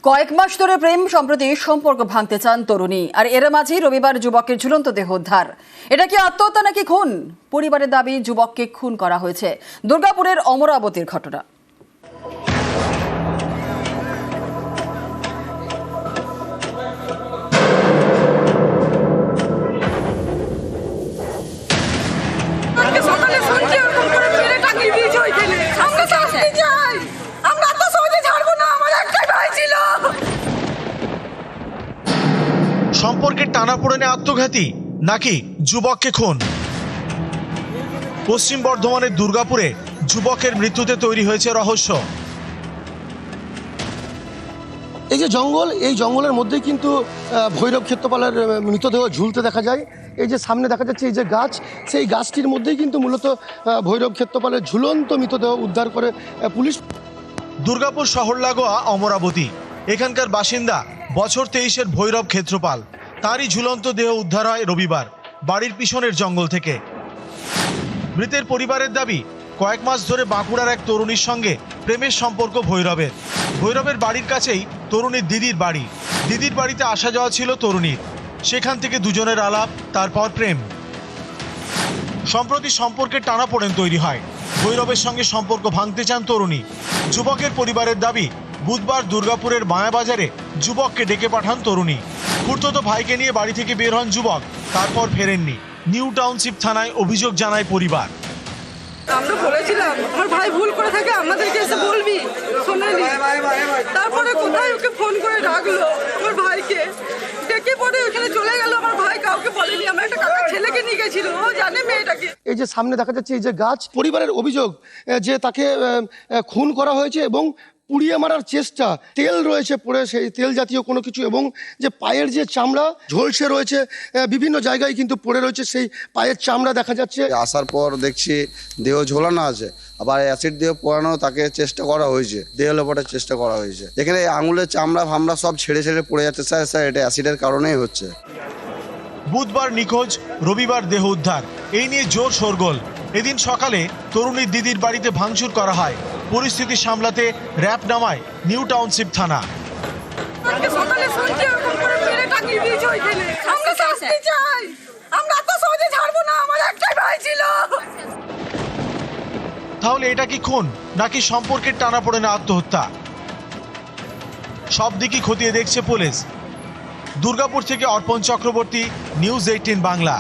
কয়েক মাস ধরে প্রেম সম্প্রতি সম্পর্ক ভাঙতে চান তরুণী, আর এর মাঝেই রবিবার যুবকের ঝুলন্ত দেহ উদ্ধার। এটা কি আত্মহত্যা নাকি খুন? পরিবারের দাবি যুবককে খুন করা হয়েছে। দুর্গাপুরের অমরাবতীর ঘটনা। সম্পর্কের টানাপোড়েনে আত্মঘাতী নাকি যুবককে খুন? পশ্চিম বর্ধমানের দুর্গাপুরে যুবকের মৃত্যুতে তৈরি হয়েছে রহস্য। এই যে জঙ্গল, এই জঙ্গলের মধ্যে কিন্তু ভৈরব ক্ষেত্রপালের মৃতদেহ ঝুলতে দেখা যায়। এই যে সামনে দেখা যাচ্ছে এই যে গাছ, সেই গাছটির মধ্যেই কিন্তু মূলত ভৈরব ক্ষেত্রপালের ঝুলন্ত মৃতদেহ উদ্ধার করে পুলিশ। দুর্গাপুর শহর লাগোয়া অমরাবতী, এখানকার বাসিন্দা বছর 23-এর ভৈরব ক্ষেত্রপাল। তারই ঝুলন্ত দেহ উদ্ধার হয় রবিবার বাড়ির পিছনের জঙ্গল থেকে। মৃতের পরিবারের দাবি, কয়েক মাস ধরে বাঁকুড়ার এক তরুণীর সঙ্গে প্রেমের সম্পর্ক ভৈরবের বাড়ির কাছেই তরুণীর দিদির বাড়ি। দিদির বাড়িতে আসা যাওয়া ছিল তরুণীর, সেখান থেকে দুজনের আলাপ, তারপর প্রেম। সম্প্রতি সম্পর্কের টানাপোড়েন তৈরি হয়। ভৈরবের সঙ্গে সম্পর্ক ভাঙতে চান তরুণী। যুবকের পরিবারের দাবি, বুধবার দুর্গাপুরের মায়াবাজারে যুবককে ডেকে পাঠান তরুণী। খুড়তুতো ভাইকে নিয়ে বাড়ি থেকে বের হন যুবক, তারপর ফেরেননি। নিউ টাউনশিপ থানায় অভিযোগ জানায় পরিবার। আমরা বলেছিলাম আমার ভাই ভুল করে থাকে আমাদেরকে এসে বলবি, শোনেনি। তারপরে কোথায় ওকে ফোন করে ডাকলো আমার ভাইকে, ডেকে পরে ওখানে চলে গেল। আমার ভাই কাউকে বলেনি, আমার একটা কাকা ছেলেকে নিয়ে গেছিল, ও জানে মেয়েটাকে। এই যে সামনে দেখা যাচ্ছে এই যে গাছ, পরিবারের অভিযোগ যে তাকে খুন করা হয়েছে এবং পুড়িয়ে মারার চেষ্টা। তেল রয়েছে পড়ে, সেই তেল জাতীয় কোনো কিছু, এবং যে পায়ের যে চামড়া ঝলসে রয়েছে, বিভিন্ন জায়গায় কিন্তু পড়ে রয়েছে সেই পায়ের চামড়া দেখা যাচ্ছে। আসার পর দেখছি দেহ ঝোলানো আছে, আবার অ্যাসিড দিয়ে পোড়ানো তাকে চেষ্টা করা হয়েছে, দেহ লোপাটের চেষ্টা করা হয়েছে। এখানে আঙুলের চামড়া ফামড়া সব ছেড়ে ছেড়ে পড়ে যাচ্ছে। স্যার এটা অ্যাসিডের কারণেই হচ্ছে। বুধবার নিখোঁজ, রবিবার দেহ উদ্ধার, এই নিয়ে জোর শোরগোল। এদিন সকালে তরুণীর দিদির বাড়িতে ভাঙচুর করা হয়। পরিস্থিতি সামলাতে র‍্যাব নামায় নিউ টাউনশিপ থানা। সকালে শুনছি এরকম করে মেয়েটা নিয়ে ওইখানে। আমরা শাস্তি চাই, আমরা তো সহজে ছাড়বো না, আমার একটাই ভাই ছিল। তাহলে এটা কি খুন নাকি সম্পর্কের টানাপোড়েনে আত্মহত্যা? সব দিকই খতিয়ে দেখছে পুলিশ। দুর্গাপুর থেকে অর্পণ চক্রবর্তী, নিউজ 18 বাংলা।